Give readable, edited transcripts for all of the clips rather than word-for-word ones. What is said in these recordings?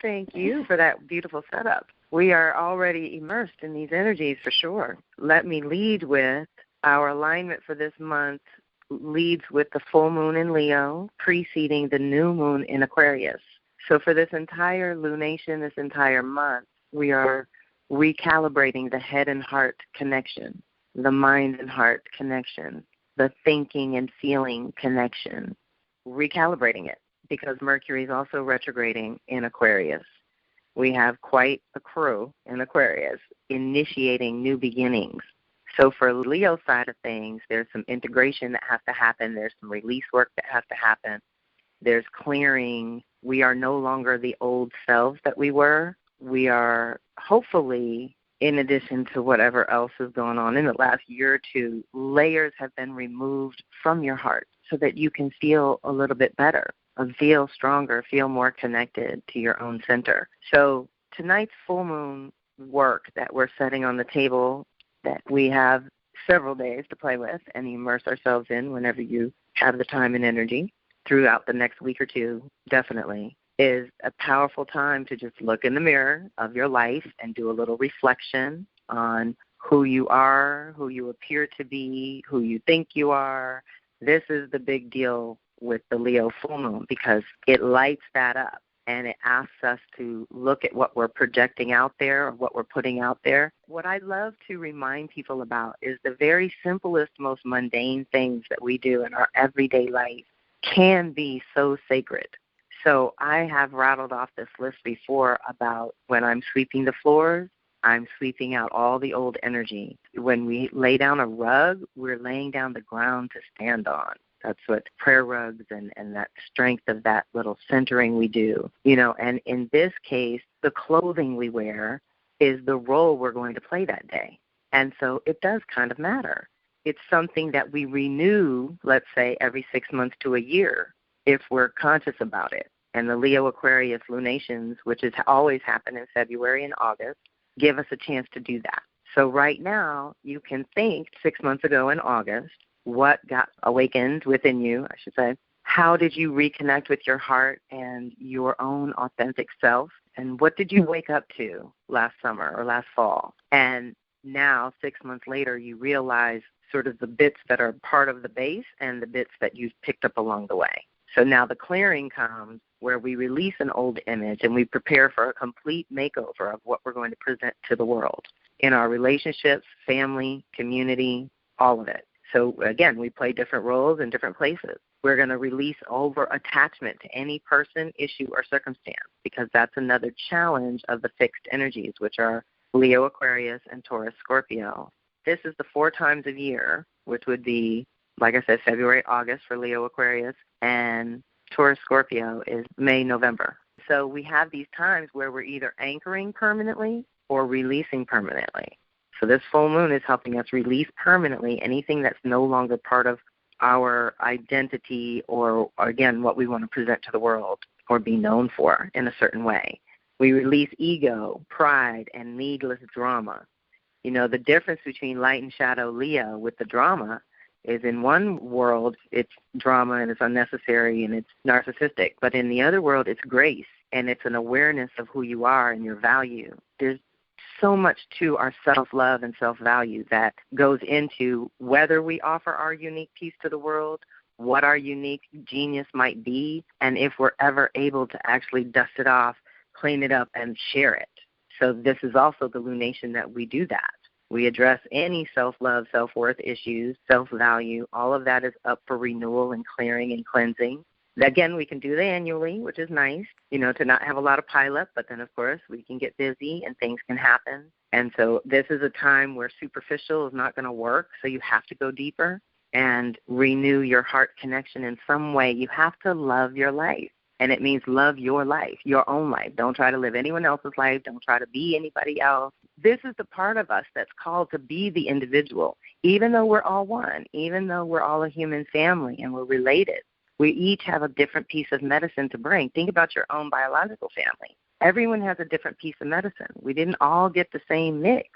Thank you for that beautiful setup. We are already immersed in these energies for sure. Let me lead with our alignment for this month leads with the full moon in Leo, preceding the new moon in Aquarius. So for this entire lunation, this entire month, we are recalibrating the head and heart connection, the mind and heart connection, the thinking and feeling connection, recalibrating it because Mercury is also retrograding in Aquarius. We have quite a crew in Aquarius initiating new beginnings. So for Leo's side of things, there's some integration that has to happen. There's some release work that has to happen. There's clearing. We are no longer the old selves that we were. We are hopefully, in addition to whatever else is going on in the last year or two, layers have been removed from your heart so that you can feel a little bit better, feel stronger, feel more connected to your own center. So tonight's full moon work that we're setting on the table that we have several days to play with and immerse ourselves in whenever you have the time and energy throughout the next week or two, definitely, is a powerful time to just look in the mirror of your life and do a little reflection on who you are, who you appear to be, who you think you are. This is the big deal with the Leo full moon because it lights that up and it asks us to look at what we're projecting out there or what we're putting out there. What I love to remind people about is the very simplest, most mundane things that we do in our everyday life can be so sacred. So I have rattled off this list before about when I'm sweeping the floors, I'm sweeping out all the old energy. When we lay down a rug, we're laying down the ground to stand on. That's what prayer rugs and that strength of that little centering we do. And in this case, the clothing we wear is the role we're going to play that day. And so it does kind of matter. It's something that we renew, let's say, every 6 months to a year if we're conscious about it. And the Leo Aquarius lunations, which has always happened in February and August, give us a chance to do that. So right now, you can think 6 months ago in August, what got awakened within you, I should say. How did you reconnect with your heart and your own authentic self? And what did you wake up to last summer or last fall? And now, 6 months later, you realize sort of the bits that are part of the base and the bits that you've picked up along the way. So now the clearing comes where we release an old image and we prepare for a complete makeover of what we're going to present to the world in our relationships, family, community, all of it. So, again, we play different roles in different places. We're going to release over attachment to any person, issue, or circumstance because that's another challenge of the fixed energies, which are Leo, Aquarius, and Taurus, Scorpio. This is the 4 times a year, which would be, like I said, February, August for Leo, Aquarius, and Taurus, Scorpio is May, November. So we have these times where we're either anchoring permanently or releasing permanently. So this full moon is helping us release permanently anything that's no longer part of our identity or, again, what we want to present to the world or be known for in a certain way. We release ego, pride, and needless drama. The difference between light and shadow Leo with the drama is in one world it's drama and it's unnecessary and it's narcissistic, but in the other world it's grace and it's an awareness of who you are and your value. There's so much to our self-love and self-value that goes into whether we offer our unique piece to the world, what our unique genius might be, and if we're ever able to actually dust it off, clean it up, and share it. So this is also the lunation that we do that. We address any self-love, self-worth issues, self-value. All of that is up for renewal and clearing and cleansing. Again, we can do that annually, which is nice, to not have a lot of pileup, but then, of course, we can get busy and things can happen. And so this is a time where superficial is not going to work, so you have to go deeper and renew your heart connection in some way. You have to love your life, and it means love your life, your own life. Don't try to live anyone else's life. Don't try to be anybody else. This is the part of us that's called to be the individual, even though we're all one, even though we're all a human family and we're related. We each have a different piece of medicine to bring. Think about your own biological family. Everyone has a different piece of medicine. We didn't all get the same mix,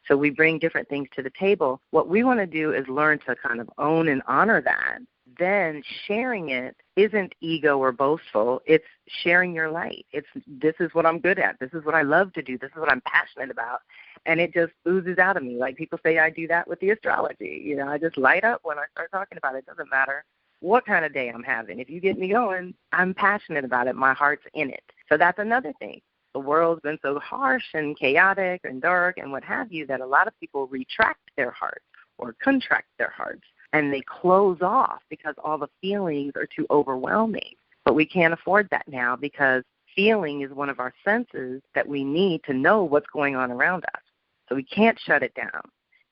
so we bring different things to the table. What we want to do is learn to kind of own and honor that. then sharing it isn't ego or boastful. It's sharing your light. It's, this is what I'm good at. This is what I love to do. This is what I'm passionate about. And it just oozes out of me. Like people say I do that with the astrology. You know, I just light up when I start talking about it. It doesn't matter what kind of day I'm having. If you get me going, I'm passionate about it. My heart's in it. So that's another thing. The world's been so harsh and chaotic and dark and what have you that a lot of people retract their hearts or contract their hearts, and they close off because all the feelings are too overwhelming. But we can't afford that now because feeling is one of our senses that we need to know what's going on around us. So we can't shut it down.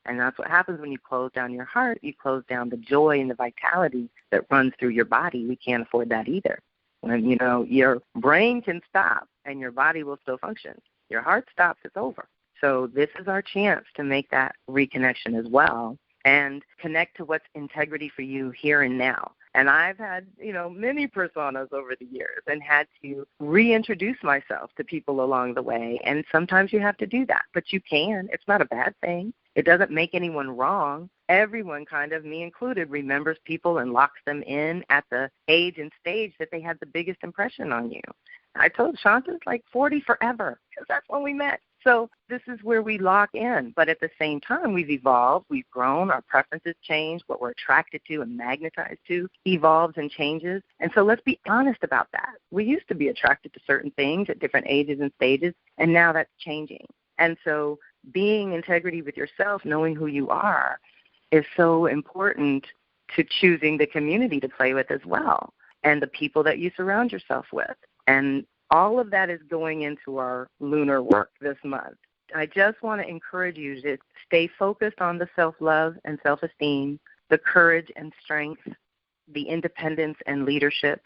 And that's what happens when you close down your heart. You close down the joy and the vitality that runs through your body. We can't afford that either. When, you know, your brain can stop and your body will still function. Your heart stops, it's over. So this is our chance to make that reconnection as well and connect to what's integrity for you here and now. And I've had, you know, many personas over the years and had to reintroduce myself to people along the way. And sometimes you have to do that, but you can. It's not a bad thing. It doesn't make anyone wrong. Everyone kind of, me included, remembers people and locks them in at the age and stage that they had the biggest impression on you. I told Shanta's like 40 forever because that's when we met. So this is where we lock in. But at the same time, we've evolved, we've grown, our preferences change, what we're attracted to and magnetized to evolves and changes. And so let's be honest about that. We used to be attracted to certain things at different ages and stages, and now that's changing. And so being integrity with yourself, knowing who you are, is so important to choosing the community to play with as well and the people that you surround yourself with. And all of that is going into our lunar work this month. I just want to encourage you to stay focused on the self-love and self-esteem, the courage and strength, the independence and leadership,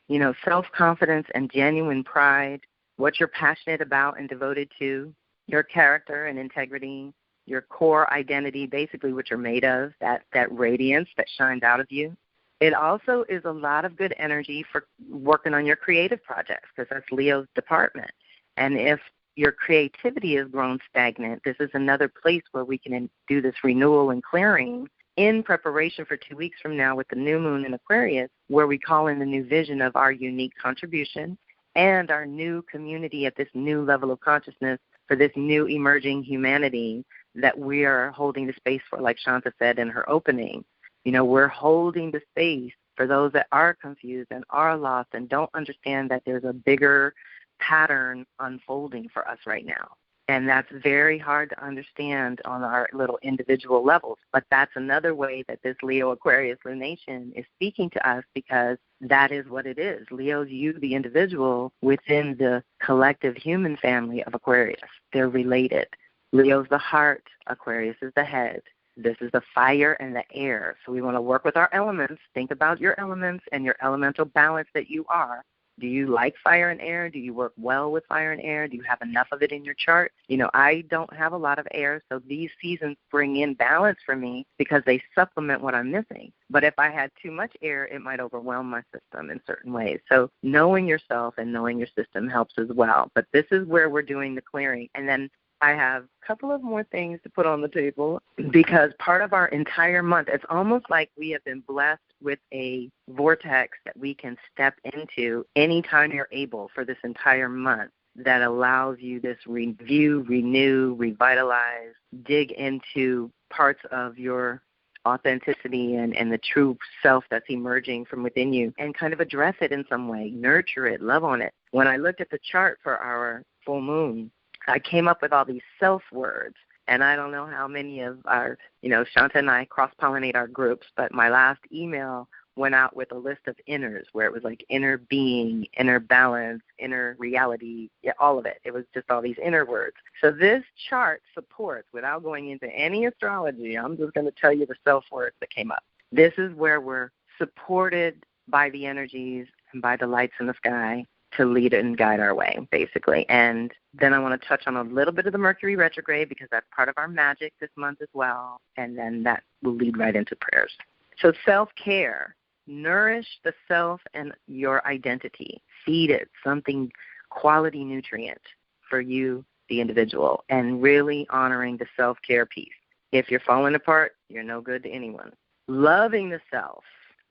you know, self-confidence and genuine pride, what you're passionate about and devoted to, your character and integrity, your core identity, basically what you're made of, that radiance that shines out of you. It also is a lot of good energy for working on your creative projects because that's Leo's department. And if your creativity has grown stagnant, this is another place where we can do this renewal and clearing in preparation for 2 weeks from now with the new moon in Aquarius, where we call in the new vision of our unique contribution and our new community at this new level of consciousness for this new emerging humanity that we are holding the space for, like Shanta said in her opening. You know, we're holding the space for those that are confused and are lost and don't understand that there's a bigger pattern unfolding for us right now. And that's very hard to understand on our little individual levels. But that's another way that this Leo Aquarius lunation is speaking to us because that is what it is. Leo's you, the individual, within the collective human family of Aquarius. They're related. Leo's the heart. Aquarius is the head. This is the fire and the air. So we want to work with our elements. Think about your elements and your elemental balance that you are. Do you like fire and air? Do you work well with fire and air? Do you have enough of it in your chart? You know, I don't have a lot of air, so these seasons bring in balance for me because they supplement what I'm missing. But if I had too much air, it might overwhelm my system in certain ways. So knowing yourself and knowing your system helps as well. But this is where we're doing the clearing. And then I have a couple of more things to put on the table because part of our entire month, it's almost like we have been blessed with a vortex that we can step into anytime you're able for this entire month that allows you this review, renew, revitalize, dig into parts of your authenticity and the true self that's emerging from within you and kind of address it in some way, nurture it, love on it. When I looked at the chart for our full moon, I came up with all these self-words, and I don't know how many of our, you know, Shanta and I cross-pollinate our groups, but my last email went out with a list of inners where it was like inner being, inner balance, inner reality, yeah, all of it. It was just all these inner words. So this chart supports, without going into any astrology, I'm just going to tell you the self-words that came up. This is where we're supported by the energies and by the lights in the sky to lead and guide our way, basically. And then I want to touch on a little bit of the Mercury Retrograde because that's part of our magic this month as well. And then that will lead right into prayers. So self-care, nourish the self and your identity. Feed it something quality nutrient for you, the individual, and really honoring the self-care piece. If you're falling apart, you're no good to anyone. Loving the self.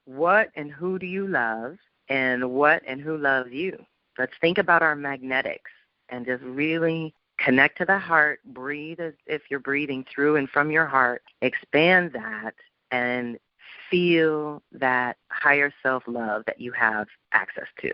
What and who do you love, and what and who loves you? Let's think about our magnetics and just really connect to the heart. Breathe as if you're breathing through and from your heart. Expand that and feel that higher self-love that you have access to.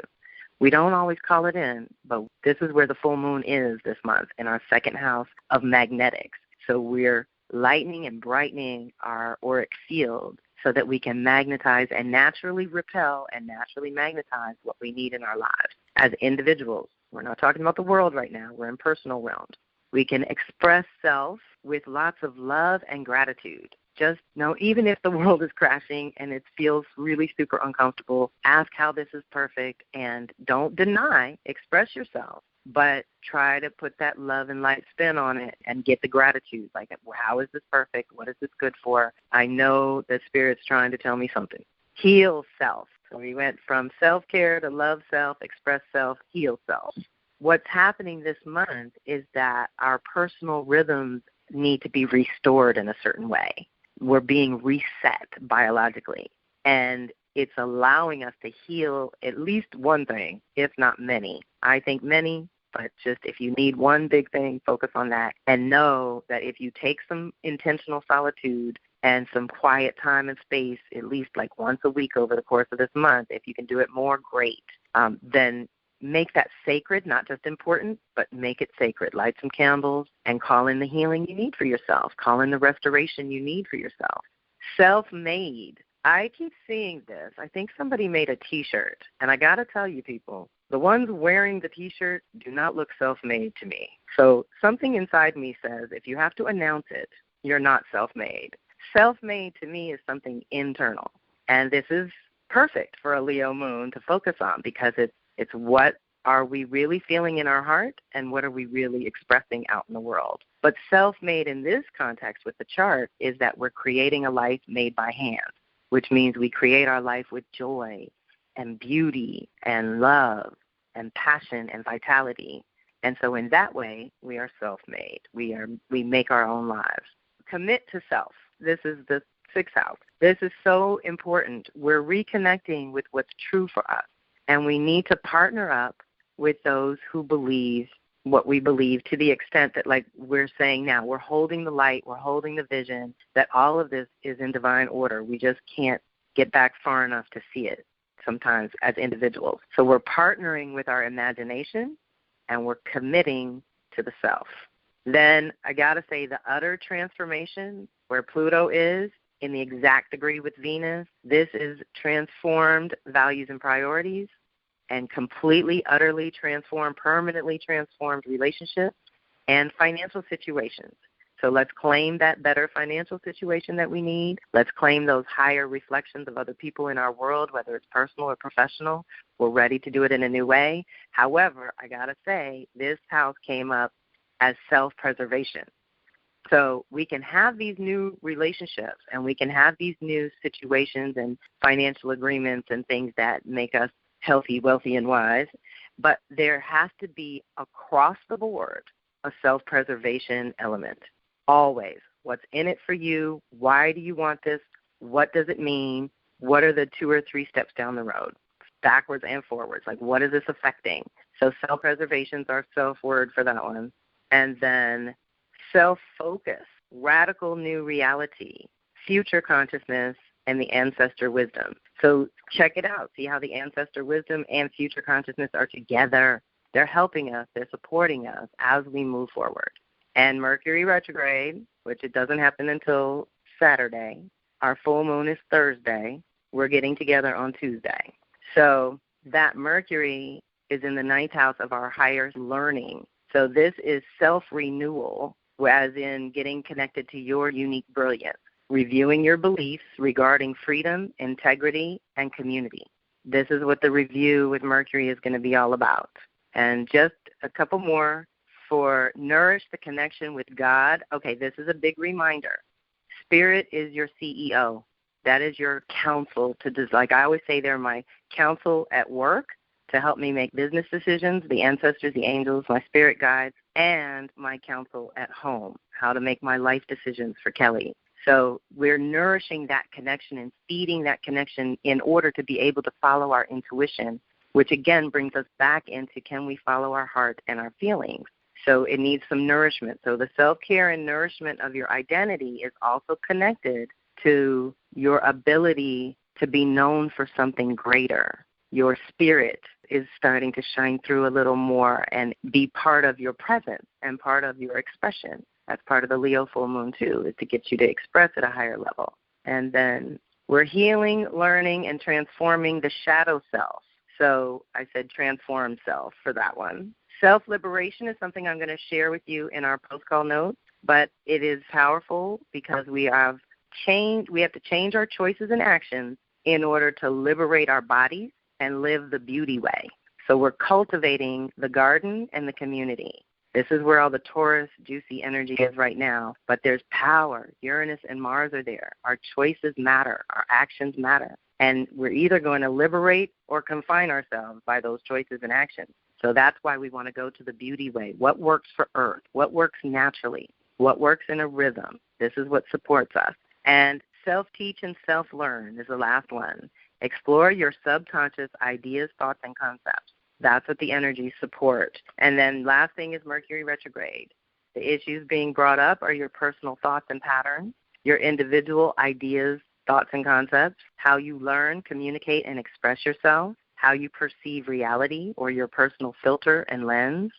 We don't always call it in, but this is where the full moon is this month, in our second house of magnetics. So we're lightening and brightening our auric field so that we can magnetize and naturally repel and naturally magnetize what we need in our lives as individuals. We're not talking about the world right now. We're in personal realms. We can express self with lots of love and gratitude. Just know, even if the world is crashing and it feels really super uncomfortable, ask how this is perfect, and don't deny, express yourself, but try to put that love and light spin on it and get the gratitude. Like, how is this perfect? What is this good for? I know that Spirit's trying to tell me something. Heal self. So we went from self-care to love self, express self, heal self. What's happening this month is that our personal rhythms need to be restored in a certain way. We're being reset biologically, and it's allowing us to heal at least one thing, if not many. I think many, but just if you need one big thing, focus on that, and know that if you take some intentional solitude and some quiet time and space, at least like once a week over the course of this month, if you can do it more, great. Then make that sacred, not just important, but make it sacred. Light some candles and call in the healing you need for yourself. Call in the restoration you need for yourself. Self-made. I keep seeing this. I think somebody made a T-shirt, and I got to tell you, people, the ones wearing the T-shirt do not look self-made to me. So something inside me says if you have to announce it, you're not self-made. Self-made to me is something internal, and this is perfect for a Leo moon to focus on, because it's what are we really feeling in our heart and what are we really expressing out in the world. But self-made in this context with the chart is that we're creating a life made by hand, which means we create our life with joy and beauty and love and passion and vitality. And so in that way, we are self-made. We make our own lives. Commit to self. This is the sixth house. This is so important. We're reconnecting with what's true for us. And we need to partner up with those who believe what we believe, to the extent that, like we're saying now, we're holding the light, we're holding the vision, that all of this is in divine order. We just can't get back far enough to see it sometimes as individuals. So we're partnering with our imagination, and we're committing to the self. Then I got to say, the utter transformation, where Pluto is in the exact degree with Venus, this is transformed values and priorities, and completely, utterly transformed, permanently transformed relationships and financial situations. So let's claim that better financial situation that we need. Let's claim those higher reflections of other people in our world, whether it's personal or professional. We're ready to do it in a new way. However, I got to say, this house came up as self-preservation. So we can have these new relationships, and we can have these new situations and financial agreements and things that make us healthy, wealthy, and wise, but there has to be across the board a self-preservation element. Always. What's in it for you? Why do you want this? What does it mean? What are the 2 or 3 steps down the road, backwards and forwards? Like, what is this affecting? So self-preservation's our self-word for that one. And then self-focus, radical new reality, future consciousness, and the ancestor wisdom. So check it out. See how the ancestor wisdom and future consciousness are together. They're helping us. They're supporting us as we move forward. And Mercury Retrograde, which it doesn't happen until Saturday. Our full moon is Thursday. We're getting together on Tuesday. So that Mercury is in the 9th house of our higher learning. So this is self-renewal, as in getting connected to your unique brilliance, reviewing your beliefs regarding freedom, integrity, and community. This is what the review with Mercury is going to be all about. And just a couple more for nourish the connection with God. Okay, this is a big reminder. Spirit is your CEO. That is your counsel to do. Like I always say, they're my counsel at work to help me make business decisions, the ancestors, the angels, my spirit guides, and my counsel at home, how to make my life decisions for Kelly. So we're nourishing that connection and feeding that connection in order to be able to follow our intuition, which again brings us back into, can we follow our heart and our feelings? So it needs some nourishment. So the self-care and nourishment of your identity is also connected to your ability to be known for something greater. Your spirit is starting to shine through a little more and be part of your presence and part of your expression. That's part of the Leo full moon, too, is to get you to express at a higher level. And then we're healing, learning, and transforming the shadow self. So I said transform self for that one. Self-liberation is something I'm going to share with you in our post-call notes, but it is powerful because we have to change our choices and actions in order to liberate our bodies and live the beauty way. So we're cultivating the garden and the community. This is where all the Taurus, juicy energy is right now, but there's power. Uranus and Mars are there. Our choices matter. Our actions matter. And we're either going to liberate or confine ourselves by those choices and actions. So that's why we want to go to the beauty way. What works for Earth? What works naturally? What works in a rhythm? This is what supports us. And self-teach and self-learn is the last one. Explore your subconscious ideas, thoughts, and concepts. That's what the energies support. And then last thing is Mercury Retrograde. The issues being brought up are your personal thoughts and patterns, your individual ideas, thoughts, and concepts, how you learn, communicate, and express yourself, how you perceive reality or your personal filter and lens,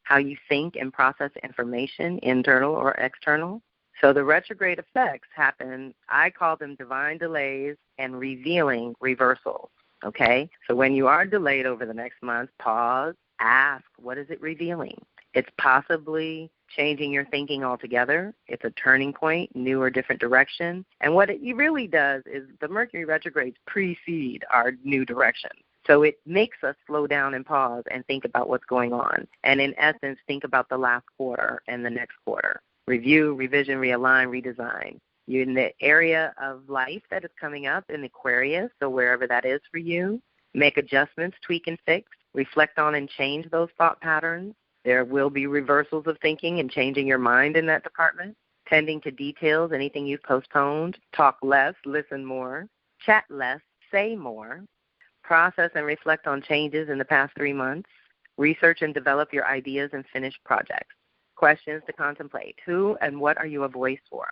how you think and process information, internal or external. So the retrograde effects happen, I call them divine delays and revealing reversals, okay? So when you are delayed over the next month, pause, ask, what is it revealing? It's possibly changing your thinking altogether. It's a turning point, new or different direction. And what it really does is the Mercury retrogrades precede our new direction. So it makes us slow down and pause and think about what's going on. And in essence, think about the last quarter and the next quarter. Review, revision, realign, redesign. You're in the area of life that is coming up in Aquarius, so wherever that is for you, make adjustments, tweak and fix, reflect on and change those thought patterns. There will be reversals of thinking and changing your mind in that department, tending to details, anything you've postponed, talk less, listen more, chat less, say more, process and reflect on changes in the past 3 months, research and develop your ideas and finished projects. Questions to contemplate. Who and what are you a voice for?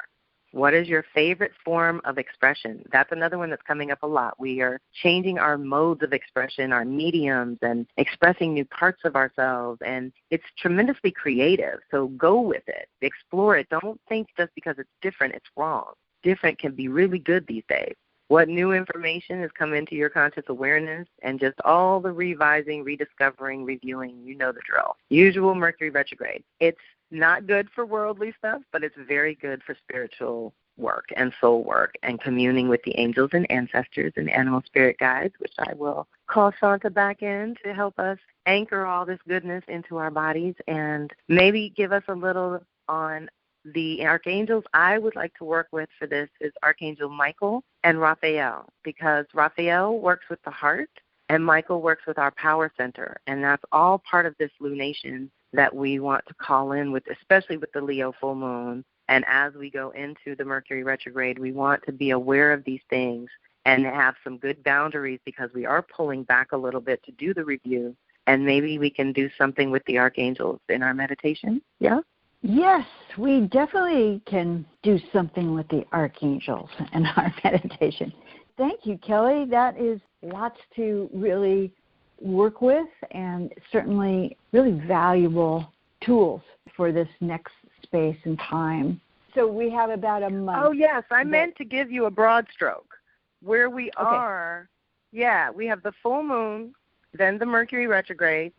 What is your favorite form of expression? That's another one that's coming up a lot. We are changing our modes of expression, our mediums, and expressing new parts of ourselves, and it's tremendously creative. So go with it. Explore it. Don't think just because it's different, it's wrong. Different can be really good these days. What new information has come into your conscious awareness, and just all the revising, rediscovering, reviewing, you know the drill. Usual Mercury retrograde. It's not good for worldly stuff, but it's very good for spiritual work and soul work and communing with the angels and ancestors and animal spirit guides, which I will call Shanta back in to help us anchor all this goodness into our bodies and maybe give us a little on the archangels I would like to work with for this is Archangel Michael and Raphael, because Raphael works with the heart and Michael works with our power center, and that's all part of this lunation that we want to call in with, especially with the Leo full moon. And as we go into the Mercury retrograde, we want to be aware of these things and have some good boundaries because we are pulling back a little bit to do the review, and maybe we can do something with the archangels in our meditation. Yeah? Yes, we definitely can do something with the archangels in our meditation. Thank you, Kelly. That is lots to really work with and certainly really valuable tools for this next space and time. So we have about a month. Oh, yes. I meant to give you a broad stroke. Where we are, yeah, we have the full moon, then the Mercury retrograde.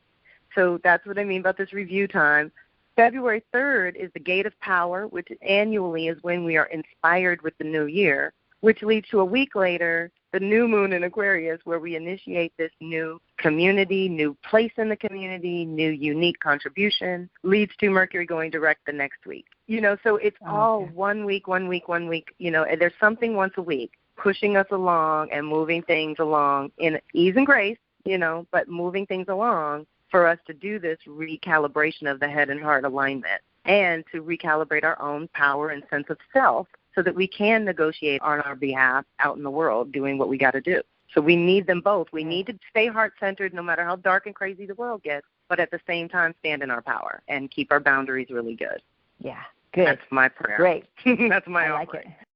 So that's what I mean about this review time. February 3rd is the gate of power, which annually is when we are inspired with the new year, which leads to a week later, the new moon in Aquarius, where we initiate this new community, new place in the community, new unique contribution, leads to Mercury going direct the next week. You know, so it's all 1 week, you know, and there's something once a week pushing us along and moving things along in ease and grace, you know, but moving things along for us to do this recalibration of the head and heart alignment and to recalibrate our own power and sense of self so that we can negotiate on our behalf out in the world doing what we got to do. So we need them both. We need to stay heart-centered no matter how dark and crazy the world gets, but at the same time stand in our power and keep our boundaries really good. Yeah, good. That's my prayer. Great. That's my I like offering. it.